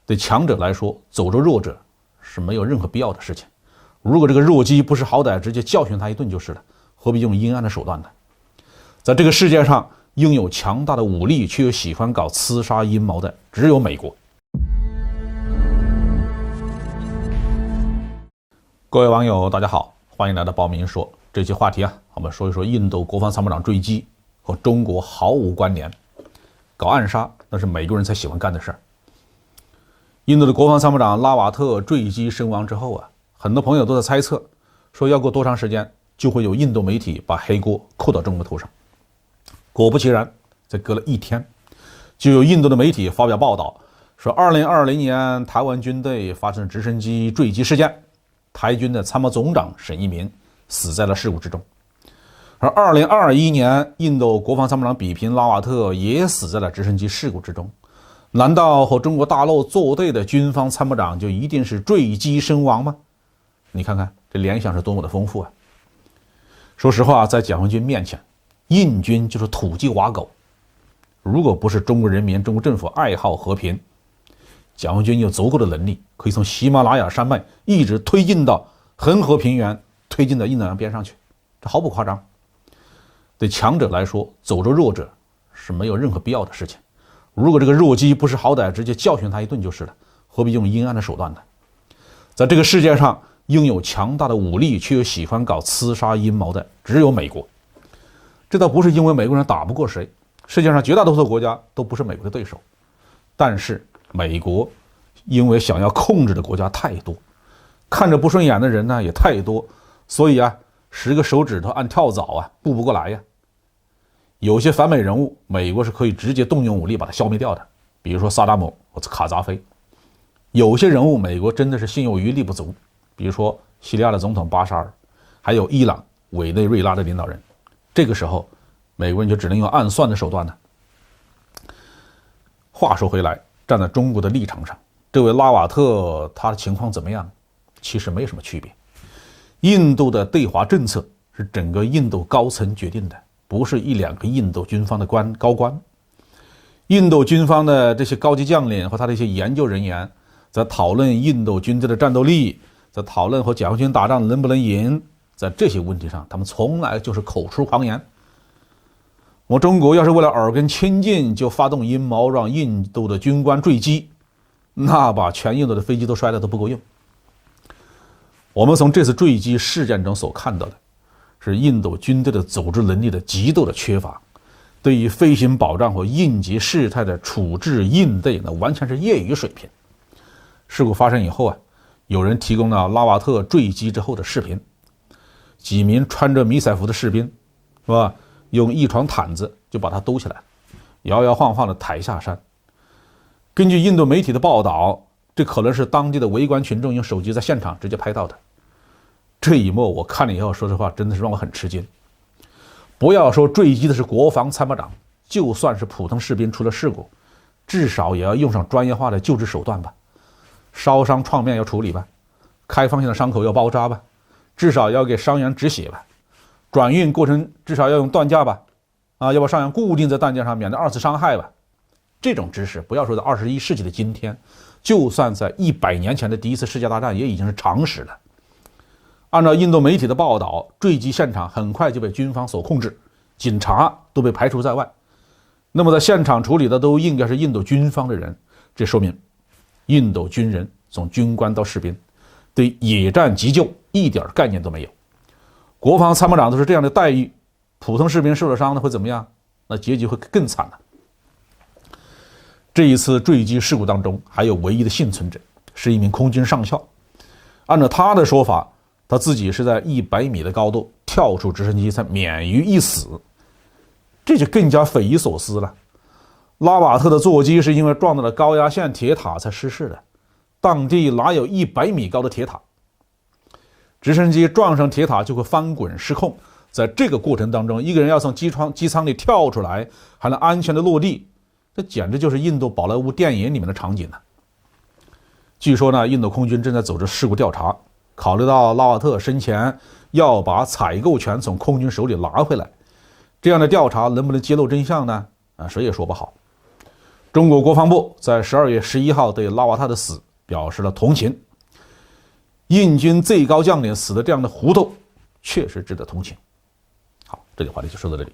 对强者来说，走着弱者是没有任何必要的事情。如果这个弱鸡不是好歹直接教训他一顿就是了，何必用阴暗的手段呢？在这个世界上，拥有强大的武力却又喜欢搞刺杀阴谋的，只有美国。各位网友，大家好，欢迎来到包明说。这期话题我们说一说印度国防参谋长坠机和中国毫无关联，搞暗杀那是美国人才喜欢干的事儿。印度的国防参谋长拉瓦特坠机身亡之后很多朋友都在猜测，说要过多长时间就会有印度媒体把黑锅扣到中国头上。果不其然，在隔了一天，就有印度的媒体发表报道，说2020年台湾军队发生直升机坠机事件，台军的参谋总长沈一鸣死在了事故之中。而2021年，印度国防参谋长比频拉瓦特也死在了直升机事故之中。难道和中国大陆作对的军方参谋长就一定是坠机身亡吗？你看看这联想是多么的丰富说实话，在解放军面前，印军就是土鸡瓦狗。如果不是中国人民、中国政府爱好和平，解放军有足够的能力，可以从喜马拉雅山脉一直推进到恒河平原，推进到印度洋边上去，这毫不夸张。对强者来说，走着弱者是没有任何必要的事情。如果这个弱鸡不是好歹直接教训他一顿就是了，何必用阴暗的手段呢？在这个世界上，拥有强大的武力却又喜欢搞刺杀阴谋的，只有美国。这倒不是因为美国人打不过谁，世界上绝大多数国家都不是美国的对手，但是美国因为想要控制的国家太多，看着不顺眼的人呢也太多，所以10个手指头按跳蚤顾不过来呀。有些反美人物，美国是可以直接动用武力把他消灭掉的，比如说萨达姆或者卡扎菲。有些人物，美国真的是心有余力不足，比如说叙利亚的总统巴沙尔，还有伊朗委内瑞拉的领导人。这个时候，美国人就只能用暗算的手段呢。话说回来，站在中国的立场上，这位拉瓦特他的情况怎么样？其实没什么区别。印度的对华政策是整个印度高层决定的，不是一两个印度军方的高官。印度军方的这些高级将领和他的一些研究人员在讨论印度军队的战斗力，在讨论和解放军打仗能不能赢，在这些问题上他们从来就是口出狂言。我中国要是为了耳根清净就发动阴谋让印度的军官坠机，那把全印度的飞机都摔得都不够用。我们从这次坠机事件中所看到的是印度军队的组织能力的极度的缺乏，对于飞行保障和应急事态的处置应对那完全是业余水平。事故发生以后有人提供了拉瓦特坠机之后的视频，几名穿着迷彩服的士兵是吧，用一床毯子就把他兜起来，摇摇晃晃的抬下山。根据印度媒体的报道，这可能是当地的围观群众用手机在现场直接拍到的。这一幕我看了以后，说实话真的是让我很吃惊。不要说坠机的是国防参谋长，就算是普通士兵出了事故，至少也要用上专业化的救治手段吧。烧伤创面要处理吧，开放性的伤口要包扎吧，至少要给伤员止血吧，转运过程至少要用担架吧，要把伤员固定在担架上，免得二次伤害吧。这种知识不要说在21世纪的今天，就算在100年前的第一次世界大战也已经是常识了。按照印度媒体的报道，坠机现场很快就被军方所控制，警察都被排除在外。那么在现场处理的都应该是印度军方的人，这说明印度军人从军官到士兵对野战急救一点概念都没有。国防参谋长都是这样的待遇，普通士兵受了伤会怎么样？那结局会更惨了。这一次坠机事故当中，还有唯一的幸存者是一名空军上校。按照他的说法，他自己是在100米的高度跳出直升机才免于一死，这就更加匪夷所思了。拉瓦特的座机是因为撞到了高压线铁塔才失事的，当地哪有100米高的铁塔？直升机撞上铁塔就会翻滚失控，在这个过程当中，一个人要从机舱里跳出来，还能安全的落地，这简直就是印度宝莱坞电影里面的场景了。据说呢，印度空军正在组织事故调查，考虑到拉瓦特生前要把采购权从空军手里拿回来，这样的调查能不能揭露真相呢？谁也说不好。中国国防部在12月11号对拉瓦特的死表示了同情。印军最高将领死的这样的糊涂，确实值得同情。好，这个话题就说到这里。